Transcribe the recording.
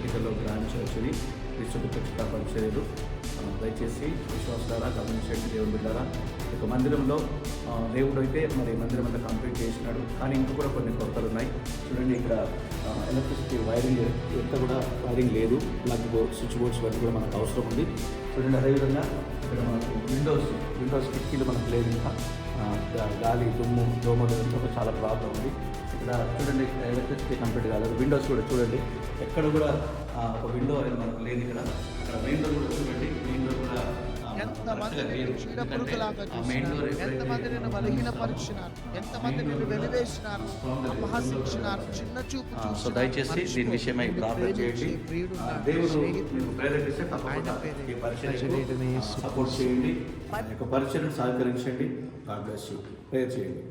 ఎన్నికల్లో బ్రాంచ్ వచ్చి విశ్వప్రతిష్ఠా పరిచర్యలు. దయచేసి విశ్వాసారా గమనించండి. దేవుడు బిడ్డారా, ఇక మందిరంలో దేవుడు అయితే మరి మందిరం అంతా కంప్లీట్ చేసినాడు, కానీ ఇంకా కూడా కొన్ని కొరతలు ఉన్నాయి. చూడండి, ఇక్కడ ఎలక్ట్రిసిటీ వైరింగ్ ఎంత కూడా వైరింగ్ లేదు. ప్లగ్ బోర్డ్, స్విచ్ బోర్డ్స్ ఇవన్నీ కూడా మనకు అవసరం ఉంది. చూడండి, అదేవిధంగా ఇక్కడ మనకు విండోస్ కిటికీలు మనకు లేదు. ఇంకా గాలి, దుమ్ము, దోమలు ఇదంతా చాలా ప్రాబ్లం ఉంది. ఇక్కడ చూడండి, ఎలక్ట్రిసిటీ కంప్లీట్ కాలేదు. విండోస్ కూడా చూడండి, ఎక్కడ కూడా ఒక విండో అనేది మనకు లేదు. ఇక్కడ మెయిన్ డోర్ కూడా చూడండి, మెయిన్ డోర్ కూడా ఎంతమంది నిన్ను బలహీనపరిచినారు, ఎంతమంది నిన్ను వెలివేసినారు, అపహసించినారు, చిన్న చూపు. సో దయచేసి దీని విషయమై ప్రార్థన చేయండి. దేవుడు మీకు ప్రేరేపిస్తే తప్పకుండా ఈ పరిచర్యకు సపోర్ట్ చేయండి, ఈ యొక్క పరిచర్యను సహకరించండి. God bless you. ప్రేయర్ చేయండి.